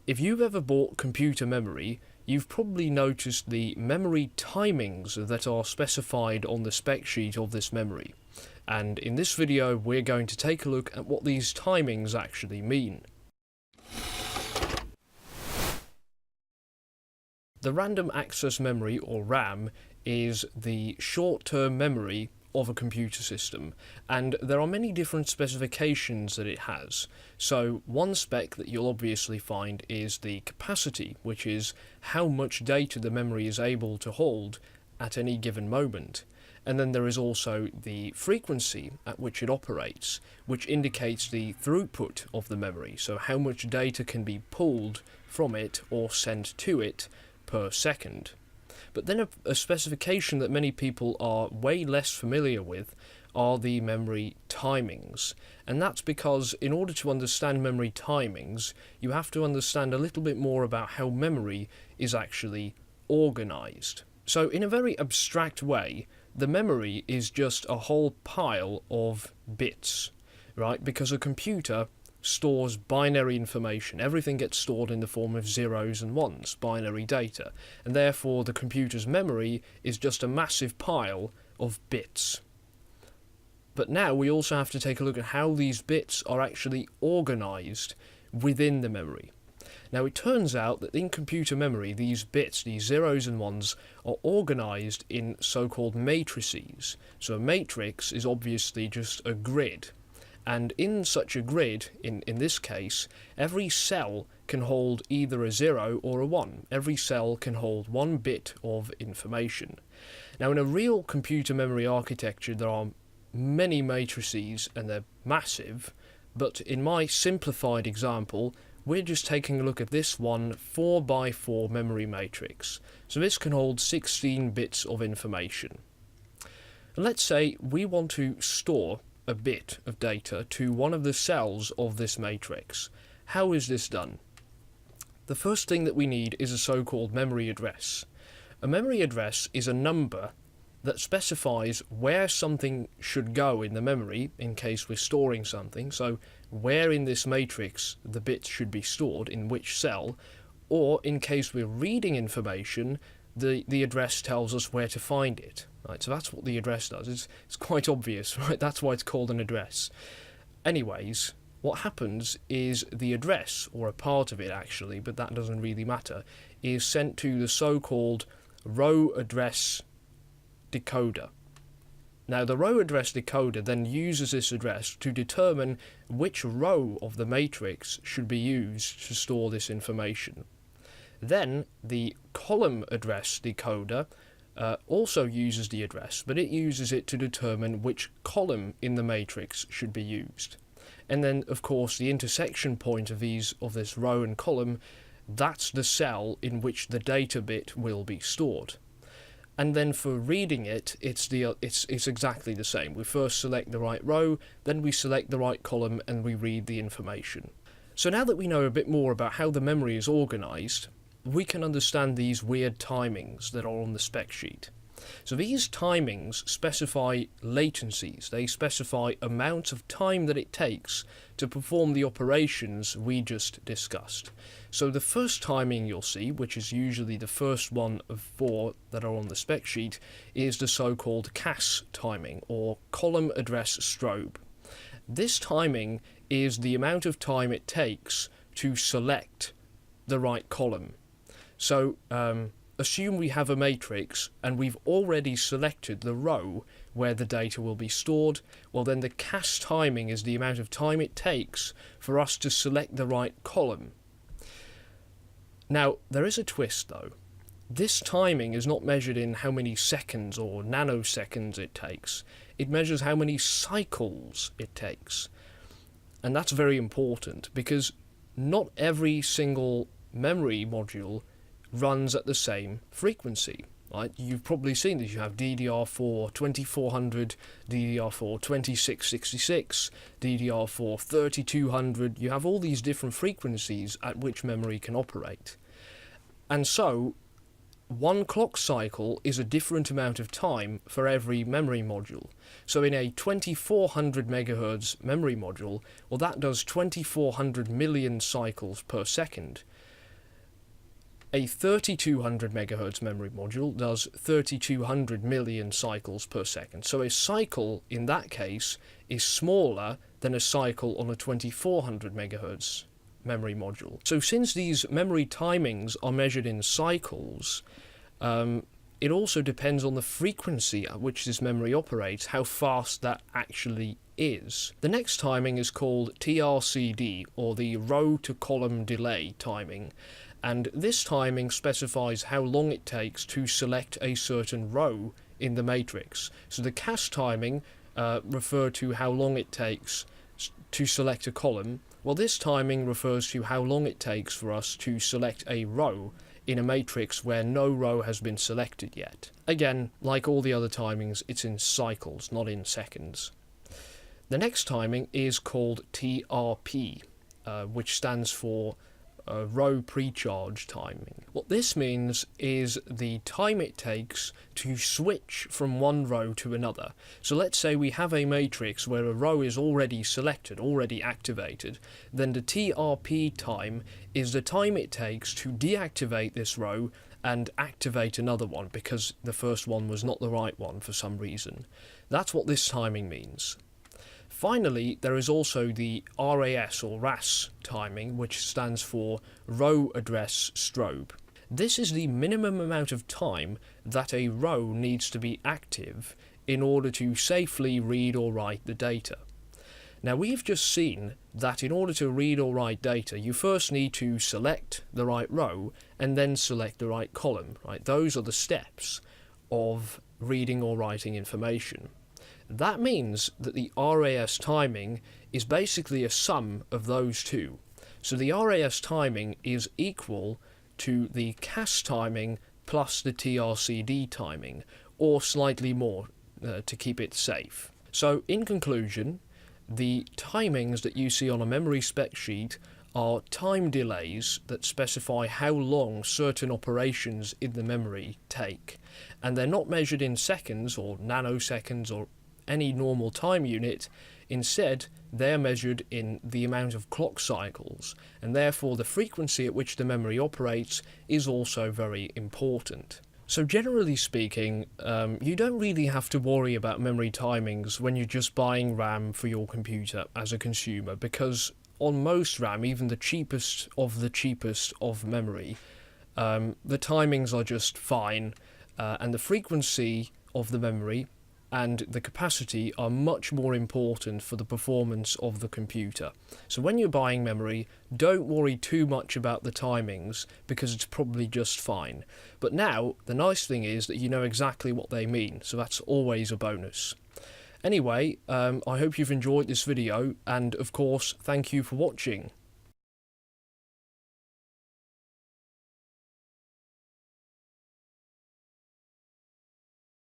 If you've ever bought computer memory, you've probably noticed the memory timings that are specified on the spec sheet of this memory. And in this video, we're going to take a look at what these timings actually mean. The random access memory, or RAM, is the short-term memory of a computer system, and there are many different specifications that it has. So one spec that you'll obviously find is the capacity, which is how much data the memory is able to hold at any given moment. And then there is also the frequency at which it operates, which indicates the throughput of the memory, so how much data can be pulled from it or sent to it per second. But then a specification that many people are way less familiar with are the memory timings. And that's because in order to understand memory timings, you have to understand a little bit more about how memory is actually organized. So in a very abstract way, the memory is just a whole pile of bits, right? Because a computer stores binary information. Everything gets stored in the form of zeros and ones, binary data, and therefore the computer's memory is just a massive pile of bits. But now we also have to take a look at how these bits are actually organized within the memory. Now it turns out that in computer memory, these bits, these zeros and ones, are organized in so-called matrices. So a matrix is obviously just a grid. And in such a grid, in this case, every cell can hold either a 0 or a 1. Every cell can hold one bit of information. Now in a real computer memory architecture there are many matrices and they're massive, but in my simplified example we're just taking a look at this one 4x4 memory matrix. So this can hold 16 bits of information. And let's say we want to store a bit of data to one of the cells of this matrix. How is this done? The first thing that we need is a so-called memory address. A memory address is a number that specifies where something should go in the memory in case we're storing something, so where in this matrix the bits should be stored, in which cell, or in case we're reading information, the address tells us where to find it. Right, so that's what the address does. It's quite obvious, right? That's why it's called an address. Anyways, what happens is the address, or a part of it actually, but that doesn't really matter, is sent to the so-called row address decoder. Now the row address decoder then uses this address to determine which row of the matrix should be used to store this information. Then the column address decoder also uses the address, but it uses it to determine which column in the matrix should be used. And then of course the intersection point of this row and column, that's the cell in which the data bit will be stored. And then for reading it, it's exactly the same. We first select the right row, then we select the right column, and we read the information. So now that we know a bit more about how the memory is organized, we can understand these weird timings that are on the spec sheet. So these timings specify latencies. They specify amounts of time that it takes to perform the operations we just discussed. So the first timing you'll see, which is usually the first one of 4 that are on the spec sheet, is the so-called CAS timing, or column address strobe. This timing is the amount of time it takes to select the right column. So assume we have a matrix and we've already selected the row where the data will be stored. Well, then the CAS timing is the amount of time it takes for us to select the right column. Now there is a twist though. This timing is not measured in how many seconds or nanoseconds it takes. It measures how many cycles it takes. And that's very important because not every single memory module runs at the same frequency. Right? You've probably seen this. You have DDR4 2400, DDR4 2666, DDR4 3200. You have all these different frequencies at which memory can operate. And so one clock cycle is a different amount of time for every memory module. So in a 2400 megahertz memory module, well, that does 2400 million cycles per second. A 3200 MHz memory module does 3200 million cycles per second. So a cycle in that case is smaller than a cycle on a 2400 MHz memory module. So since these memory timings are measured in cycles, it also depends on the frequency at which this memory operates, how fast that actually is. The next timing is called TRCD, or the row to column delay timing, and this timing specifies how long it takes to select a certain row in the matrix. So the cast timing refers to how long it takes to select a column, while this timing refers to how long it takes for us to select a row in a matrix where no row has been selected yet. Again, like all the other timings, it's in cycles, not in seconds. The next timing is called TRP, which stands for row precharge timing. What this means is the time it takes to switch from one row to another. So let's say we have a matrix where a row is already selected, already activated, then the TRP time is the time it takes to deactivate this row and activate another one because the first one was not the right one for some reason. That's what this timing means. Finally, there is also the RAS or RAS timing, which stands for row address strobe. This is the minimum amount of time that a row needs to be active in order to safely read or write the data. Now, we've just seen that in order to read or write data, you first need to select the right row and then select the right column, right? Those are the steps of reading or writing information. That means that the RAS timing is basically a sum of those two. So the RAS timing is equal to the cast timing plus the TRCD timing, or slightly more to keep it safe. So in conclusion, the timings that you see on a memory spec sheet are time delays that specify how long certain operations in the memory take, and they're not measured in seconds or nanoseconds or any normal time unit. Instead, they're measured in the amount of clock cycles, and therefore the frequency at which the memory operates is also very important. So generally speaking, you don't really have to worry about memory timings when you're just buying RAM for your computer as a consumer, because on most RAM, even the cheapest of memory, the timings are just fine, and the frequency of the memory and the capacity are much more important for the performance of the computer. So when you're buying memory, don't worry too much about the timings, because it's probably just fine. But now, the nice thing is that you know exactly what they mean, so that's always a bonus. Anyway, I hope you've enjoyed this video, and of course, thank you for watching.